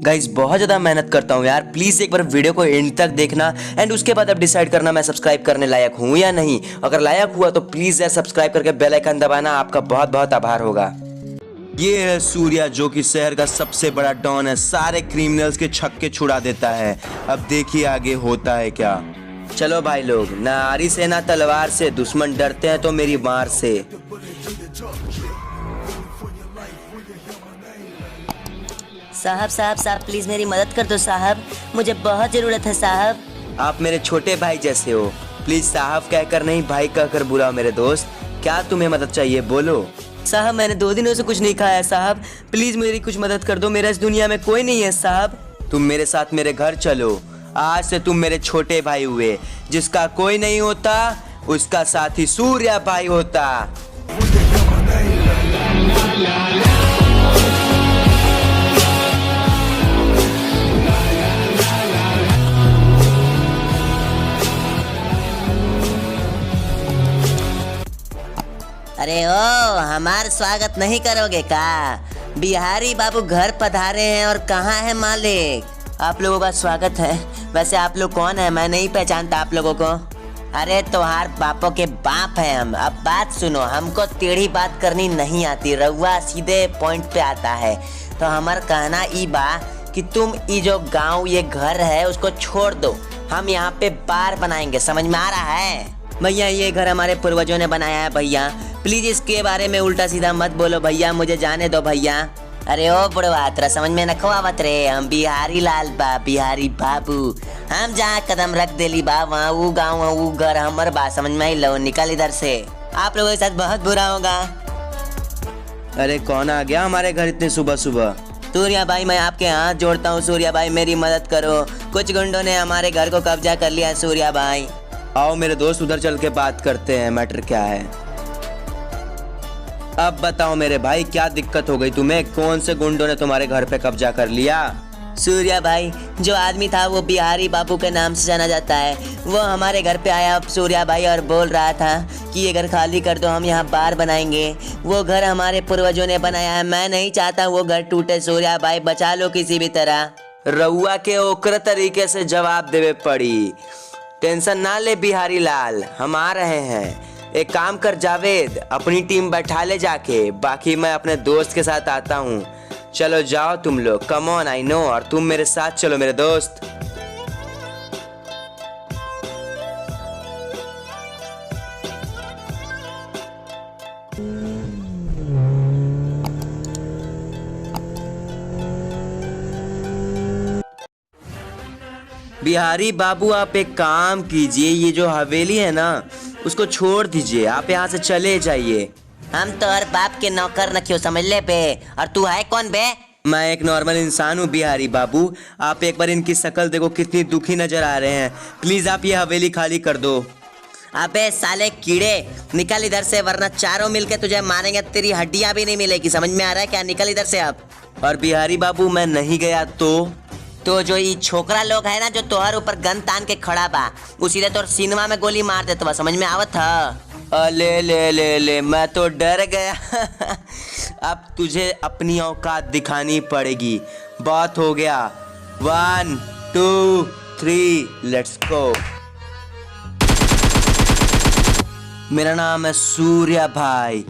Guys बहुत ज़्यादा मेहनत करता हूँ यार, प्लीज़ एक बार वीडियो को एंड तक देखना एंड उसके बाद अब डिसाइड करना मैं सब्सक्राइब करने लायक हूँ या नहीं। अगर लायक हुआ तो प्लीज़ यार सब्सक्राइब करके बेल आइकन दबाना, आपका बहुत बहुत आभार होगा। ये है सूर्या जो कि शहर का सबसे बड़ा डॉन है, सारे क्रिमिनल्स के छक्के छुड़ा देता है। अब देखिए आगे होता है क्या। चलो भाई लोग, ना आरी से ना तलवार से, दुश्मन डरते हैं तो मेरी मार से। साहब प्लीज मेरी मदद कर दो साहब, मुझे बहुत जरूरत है साहब। आप मेरे छोटे भाई जैसे हो, प्लीज साहब कहकर नहीं भाई कहकर बुलाओ मेरे दोस्त। क्या तुम्हें मदद चाहिए बोलो। साहब मैंने 2 दिनों से कुछ नहीं खाया साहब, प्लीज मेरी कुछ मदद कर दो, मेरा इस दुनिया में कोई नहीं है साहब। तुम मेरे साथ मेरे घर चलो, आज से तुम मेरे छोटे भाई हुए। जिसका कोई नहीं होता उसका साथी सूर्या भाई होता। अरे ओ, हमारा स्वागत नहीं करोगे का? बिहारी बाबू घर पधारे हैं और कहाँ है मालिक? आप लोगों का स्वागत है। वैसे आप लोग कौन है? मैं नहीं पहचानता आप लोगों को। अरे तोहार बापों के बाप हैं हम। अब बात सुनो, हमको टेढ़ी बात करनी नहीं आती, रउआ सीधे पॉइंट पे आता है। तो हमार कहना ई बा कि तुम ई जो गांव ये घर है उसको छोड़ दो, हम यहाँ पे बार बनाएंगे, समझ में आ रहा है? भैया ये घर हमारे पूर्वजों ने बनाया है भैया, प्लीज इसके बारे में उल्टा सीधा मत बोलो भैया, मुझे जाने दो भैया। अरे ओ बुढ़वा, तेरा समझ में न आवत रे, हम बिहारी लाल बा, बिहारी बाबू। हम जहाँ कदम रख देली बा वहाँ वो गाँव वो घर हमर बा, समझ में आई लो, निकल इधर से। आप लोगों के साथ बहुत बुरा होगा। अरे कौन आ गया हमारे घर इतने सुबह सुबह? सूर्या भाई मैं आपके हाथ जोड़ता हूँ, सूर्या भाई मेरी मदद करो, कुछ गुंडों ने हमारे घर को कब्जा कर लिया है सूर्या भाई। आओ मेरे दोस्त उधर चल के बात करते हैं, मैटर क्या है। अब बताओ मेरे भाई क्या दिक्कत हो गई तुम्हें? कौन से गुंडों ने तुम्हारे घर पे कब्जा कर लिया? सूर्या भाई जो आदमी था वो बिहारी बाबू के नाम से जाना जाता है, वो हमारे घर पे आया सूर्या भाई और बोल रहा था कि ये घर खाली कर दो, हम यहाँ बार बनाएंगे। वो घर हमारे पूर्वजों ने बनाया है, मैं नहीं चाहता वो घर टूटे। सूर्या भाई बचा लो किसी भी तरह। रउआ के ओकर तरीके से जवाब देवे पड़ी। टेंशन ना ले बिहारी लाल, हम आ रहे हैं। एक काम कर जावेद, अपनी टीम बैठा ले जाके, बाकी मैं अपने दोस्त के साथ आता हूँ। चलो जाओ तुम लोग, कम ऑन आई नो, और तुम मेरे साथ चलो मेरे दोस्त। बिहारी बाबू आप एक काम कीजिए, ये जो हवेली है ना उसको छोड़ दीजिए, आप यहाँ से चले जाइए। हम तो हर बाप के नौकर न क्यों समझ ले बे, और तू है कौन बे? मैं एक नॉर्मल इंसान हूँ बिहारी बाबू, आप एक बार इनकी शक्ल देखो कितनी दुखी नजर आ रहे हैं। प्लीज आप ये हवेली खाली कर दो। अबे साले कीड़े, निकल इधर से वरना चारों मिलके तुझे मारेंगे, तेरी हड्डियां भी नहीं मिलेगी, समझ में आ रहा है क्या? निकल इधर से अब। और बिहारी बाबू मैं नहीं गया तो जो ये छोकरा लोग है ना जो तोहर ऊपर गन तान के खड़ा बा, उसी तोर सिनेमा में गोली मार देता बा, समझ में आवत था? ले ले ले ले, मैं तो डर गया। अब तुझे अपनी औकात दिखानी पड़ेगी, बहुत हो गया। 1 2 3 लेट्स गो। मेरा नाम है सूर्या भाई।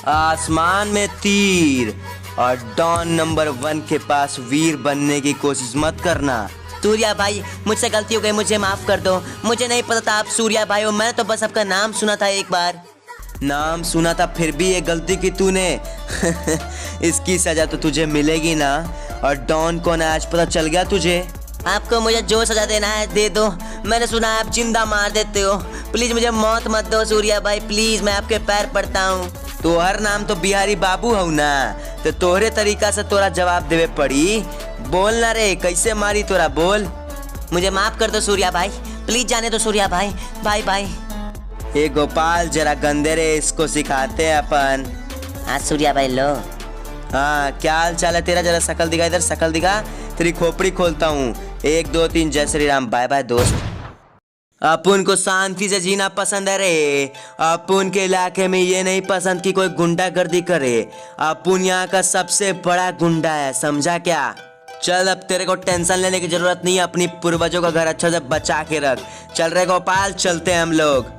आसमान में तीर और डॉन नंबर 1 के पास वीर बनने की कोशिश मत करना। सूर्या भाई मुझसे गलती हो गई, मुझे माफ कर दो, मुझे नहीं पता था आप सूर्या भाई हो, मैं तो बस आपका नाम सुना था एक बार। नाम सुना था फिर भी ये गलती की तूने। इसकी सजा तो तुझे मिलेगी ना। और डॉन कौन है आज पता चल गया तुझे? आपको मुझे जो सजा देना है दे दो, मैंने सुना है आप जिंदा मार देते हो, प्लीज मुझे मौत मत दो सूर्या भाई, प्लीज मैं आपके पैर पड़ता हूँ। तोहर नाम तो बिहारी बाबू हूँ ना, तो तोहरे तरीका से तोरा जवाब देवे पड़ी। बोल ना रे, कैसे मारी तोरा बोल। मुझे माफ कर दो सूर्या भाई, प्लीज जाने दो सूर्या भाई, बाय बाय। ए गोपाल जरा गंदे रे, इसको सिखाते हैं अपन। हाँ सूर्या भाई लो। हाँ क्या हाल चाल है तेरा? जरा शकल दिखा इधर, शकल दिखा, तेरी खोपड़ी खोलता हूँ। 1 2 3 जय श्री राम, बाय बाय दोस्त। अपुन को शांति से जीना पसंद है रे। अपुन के इलाके में ये नहीं पसंद कि कोई गुंडागर्दी करे। अपुन यहाँ का सबसे बड़ा गुंडा है, समझा क्या? चल अब तेरे को टेंशन लेने की जरूरत नहीं है, अपनी पूर्वजों का घर अच्छा से बचा के रख। चल रे गोपाल, चलते हैं हम लोग।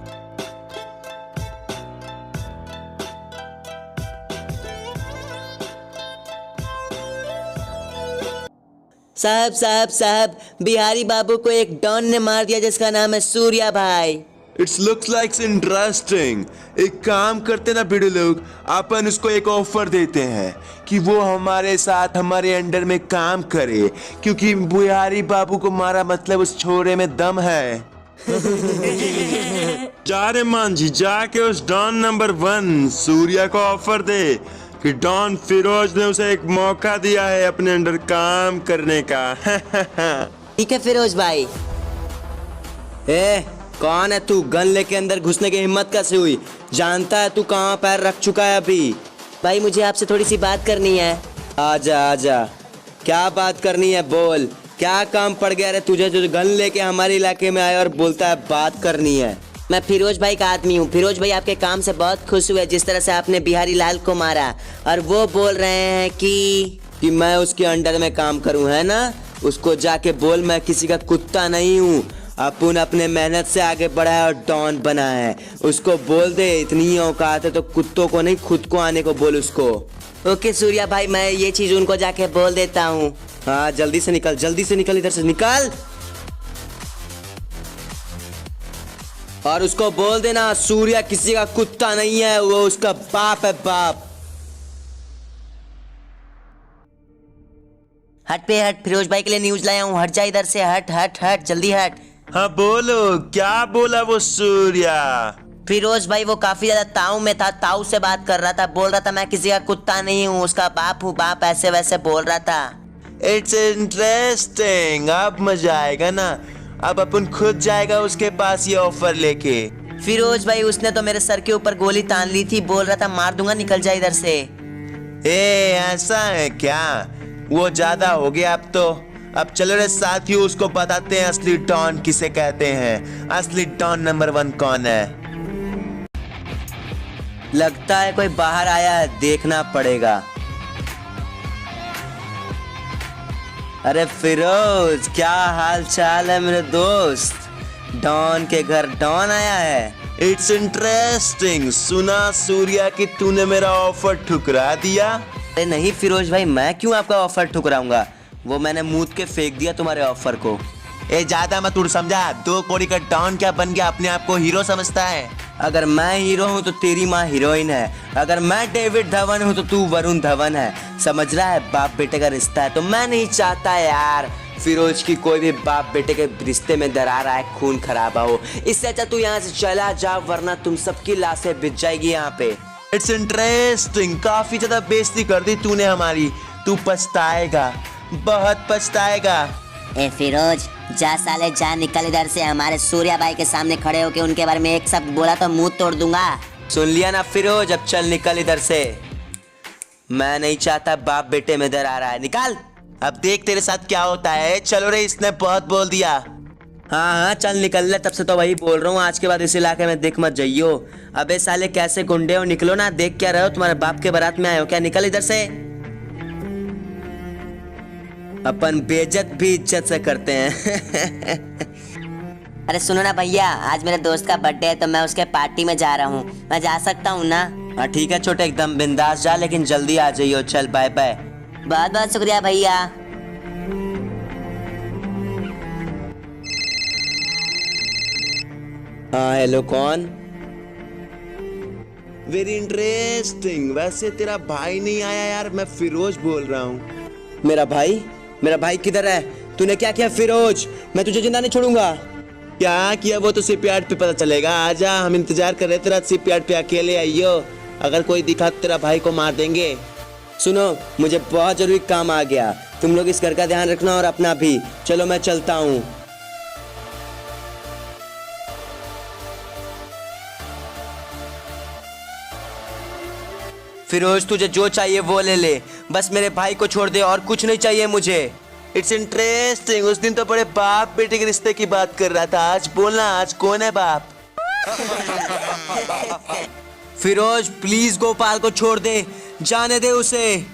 साहब साहब साहब, बिहारी बाबू को एक डॉन ने मार दिया जिसका नाम है सूर्या भाई। It's looks like interesting. एक काम करते ना भिड़ू लोग, अपन उसको एक ऑफर देते हैं कि वो हमारे साथ हमारे अंडर में काम करे, क्योंकि बिहारी बाबू को मारा मतलब उस छोरे में दम है। जा रे मांझी, जाके उस डॉन नंबर 1 सूर्या को ऑफर दे कि डॉन फिरोज ने उसे एक मौका दिया है अपने अंडर काम करने का। ठीक है फिरोज भाई। ए, कौन है तू? गन लेके अंदर घुसने की हिम्मत कैसे हुई? जानता है तू कहाँ पैर रख चुका है अभी? भाई मुझे आपसे थोड़ी सी बात करनी है। आजा आजा, क्या बात करनी है बोल। क्या काम पड़ गया रे तुझे जो गन लेके हमारे इलाके में आया और बोलता है बात करनी है? मैं फिरोज भाई का आदमी हूँ। फिरोज भाई आपके काम से बहुत खुश हुए, जिस तरह से आपने बिहारी लाल को मारा, और वो बोल रहे हैं कि मैं उसके अंडर में काम करूँ, है ना? उसको जाके बोल मैं किसी का कुत्ता नहीं हूँ। अपुन अपने मेहनत से आगे बढ़ा है और डॉन बना है। उसको बोल दे, इतनी ही औकात है तो कुत्तों को नहीं खुद को आने को बोल उसको। ओके सूर्या भाई, मैं ये चीज उनको जाके बोल देता हूँ। हाँ जल्दी से निकल, जल्दी से निकल, इधर से निकल। और उसको बोल देना सूर्या किसी का कुत्ता नहीं है, वो उसका बाप है, बाप। हट पे हट, फिरोज भाई के लिए न्यूज लाया हूँ। हट जा इधर से, हट हट हट, जल्दी हट। हाँ बोलो, क्या बोला वो सूर्या? फिरोज भाई वो काफी ज्यादा ताऊ में था, ताऊ से बात कर रहा था, बोल रहा था मैं किसी का कुत्ता नहीं हूँ, उसका बाप हूँ, बाप, ऐसे वैसे बोल रहा था। It's interesting. अब मजा आएगा ना। अब अपन खुद जाएगा उसके पास ये ऑफर लेके। फिरोज भाई उसने तो मेरे सर के ऊपर गोली तान ली थी, बोल रहा था मार दूंगा, निकल जा इधर से। ए ऐसा है क्या? वो ज्यादा हो गया अब तो। अब चलो रे साथियों, उसको बताते हैं असली डॉन किसे कहते हैं। असली डॉन नंबर 1 कौन है? लगता है कोई बाहर आया है, देखना पड़ेगा। अरे फिरोज, क्या हाल चाल है मेरे दोस्त? डॉन के घर डॉन आया है। It's interesting. सुना सूर्या कि तूने मेरा ऑफर ठुकरा दिया। अरे नहीं फिरोज भाई, मैं क्यों आपका ऑफर ठुकराऊंगा? वो मैंने मूत के फेंक दिया तुम्हारे ऑफर को। ए ज्यादा मत उड़ समझा। 2 कौड़ी का डॉन क्या बन गया, अपने आप को हीरो समझता है। अगर मैं हीरो हूँ तो तेरी माँ हीरोइन है। अगर मैं डेविड धवन हूँ तो तू वरुण धवन है। समझ रहा है? बाप बेटे का रिश्ता है तो मैं नहीं चाहता यार फिरोज की कोई भी बाप बेटे के रिश्ते में दरार आए, खून खराबा हो। इससे अच्छा तू यहाँ से चला जा, वरना तुम सबकी लाशें बिछ जाएगी यहाँ पे। It's interesting. काफी ज्यादा बेइज्जती कर दी तूने हमारी। तू पछताएगा, बहुत पछताएगा। ए फिरोज, जा साले जा, निकल इधर से। हमारे सूर्या भाई के सामने खड़े होके उनके बारे में एक शब्द बोला तो मुंह तोड़ दूंगा। सुन लिया ना फिरोज, अब चल निकल इधर से। मैं नहीं चाहता बाप बेटे में दरार आए, निकाल। अब देख तेरे साथ क्या होता है। चलो रे, इसने बहुत बोल दिया। हाँ हाँ चल निकल ले, तब से तो वही बोल रहा हूँ, आज के बाद इस इलाके में देख मत जाइयो। अबे साले कैसे गुंडे हो, निकलो ना। देख क्या रहे हो, तुम्हारे बाप के बारात में आए हो क्या? निकल इधर से। अपन बेइज्जत भी इज्जत से करते हैं। अरे सुनो ना भैया, आज मेरे दोस्त का बर्थडे है तो मैं उसके पार्टी में जा रहा हूँ, मैं जा सकता हूँ ना? हाँ ठीक है छोटे, एकदम बिंदास जा, लेकिन जल्दी आ जाइयो। चल बाय बाय। बहुत बहुत शुक्रिया भैया। हाँ हेलो, कौन? Very interesting. वैसे तेरा भाई नहीं आया यार, मैं फिरोज बोल रहा हूँ। मेरा भाई? मेरा भाई किधर है? तूने क्या किया फिरोज? मैं तुझे जिंदा नहीं छोड़ूंगा। क्या किया वो तो शिपयार्ड पे पता चलेगा। आजा, हम इंतजार कर रहे तेरा शिपयार्ड पे। अकेले आइयो, अगर कोई दिखा तो तेरा भाई को मार देंगे। सुनो, मुझे बहुत जरूरी काम आ गया। तुम लोग इस घर का ध्यान रखना और अपना भी। चलो मैं चलता हूँ। फिरोज तुझे जो चाहिए वो ले ले, बस मेरे भाई को छोड़ दे, और कुछ नहीं चाहिए मुझे। It's interesting. उस दिन तो बड़े बाप बेटे के रिश्ते की बात कर रहा था, आज बोलना आज कौन है बाप? फिरोज प्लीज गोपाल को छोड़ दे, जाने दे उसे।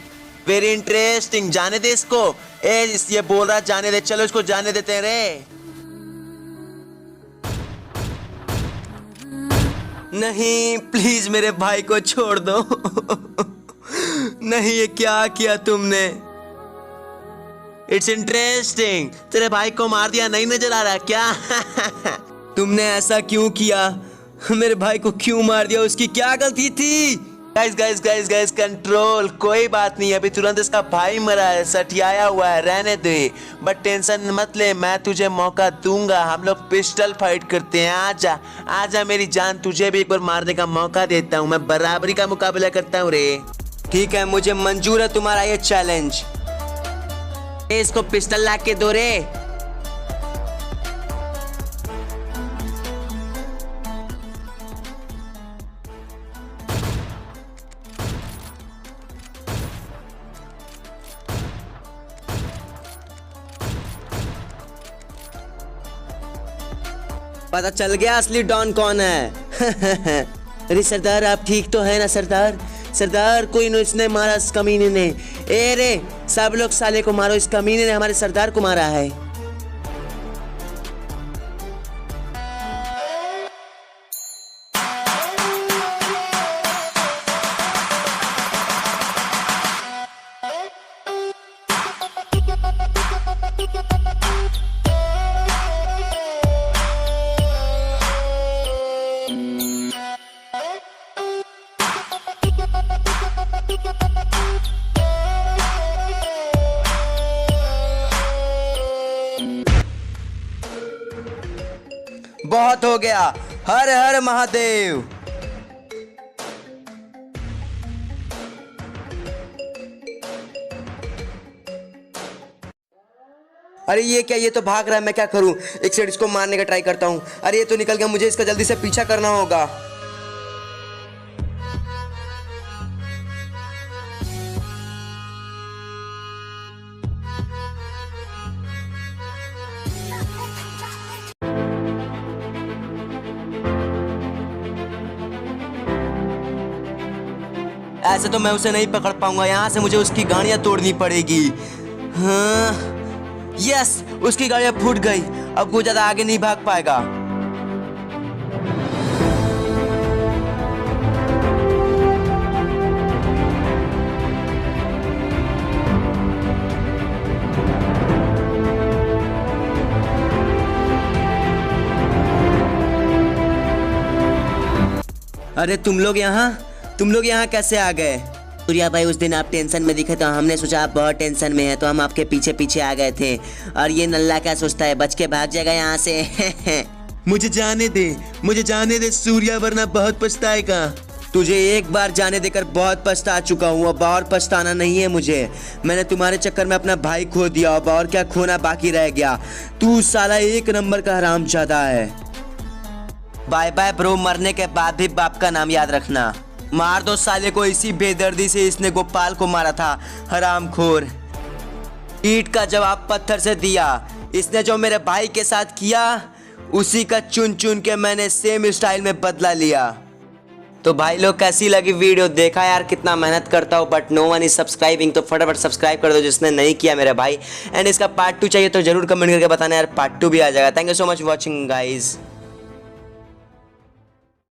वेरी इंटरेस्टिंग, जाने दे इसको। ये बोल रहा जाने दे, चलो इसको जाने देते हैं रे। नहीं प्लीज मेरे भाई को छोड़ दो। नहीं, ये क्या किया तुमने? इट्स इंटरेस्टिंग, तेरे भाई को मार दिया, नहीं नजर आ रहा क्या? तुमने ऐसा क्यों किया? मेरे भाई को क्यों मार दिया? उसकी क्या गलती थी? Guys guys guys guys control, कोई बात नहीं, अभी तुरंत इसका भाई मरा है, सठियाया हुआ है, रहने दे। बट टेंशन मत ले, मैं तुझे मौका दूंगा, हम लोग पिस्टल फाइट करते हैं। आजा आजा मेरी जान, तुझे भी एक बार मारने का मौका देता हूँ, मैं बराबरी का मुकाबला करता हूँ रे। ठीक है, मुझे मंजूर है तुम्हारा ये चैलेंज। इसको पिस्टल ला के दो रे। पता चल गया असली डॉन कौन है। अरे सरदार, आप ठीक तो है ना सरदार? सरदार, कोई इसने मारा इस कमीने ने। ए रे, सब लोग साले को मारो, इस कमीने ने हमारे सरदार को मारा है। बहुत हो गया, हर हर महादेव। अरे ये क्या, ये तो भाग रहा है, मैं क्या करूं? एक साइड इसको मारने का ट्राई करता हूं। अरे ये तो निकल गया, मुझे इसका जल्दी से पीछा करना होगा। ऐसे तो मैं उसे नहीं पकड़ पाऊंगा, यहाँ से मुझे उसकी गाड़ियाँ तोड़नी पड़ेगी। हाँ, यस, उसकी गाड़ियाँ फूट गई, अब वो ज्यादा आगे नहीं भाग पाएगा। अरे तुम लोग यहाँ कैसे आ गए? सूर्या भाई, उस दिन आप टेंशन में दिखे तो हमने सोचा आप बहुत टेंशन में है, तो हम आपके पीछे पीछे आ गए थे। और ये नल्ला क्या सोचता है, बच के भाग जाएगा यहाँ से। मुझे जाने दे सूर्या, वरना बहुत पछताएगा। तुझे एक बार जाने देकर बहुत पछता चुका हूँ, अब और पछताना नहीं है मुझे। मैंने तुम्हारे चक्कर में अपना भाई खो दिया, अब और क्या खोना बाकी रह गया। तू साला एक नंबर का हरामजादा है। बाय बाय ब्रो, मरने के बाद भी बाप का नाम याद रखना। मार दो साले को, इसी बेदर्दी से इसने गोपाल को मारा था, हरामखोर। ईंट का जवाब पत्थर से दिया। इसने जो मेरे भाई के साथ किया, उसी का चुन चुन के मैंने सेम स्टाइल में बदला लिया। तो भाई लोग, कैसी लगी वीडियो? देखा यार कितना मेहनत करता हूँ, but no one is subscribing, तो फटाफट सब्सक्राइब कर दो जिसने नहीं किया मेरे भाई। एंड इसका पार्ट 2 चाहिए तो जरूर कमेंट करके बताना यार, पार्ट 2 भी आ जाएगा। Thank you so much watching guys.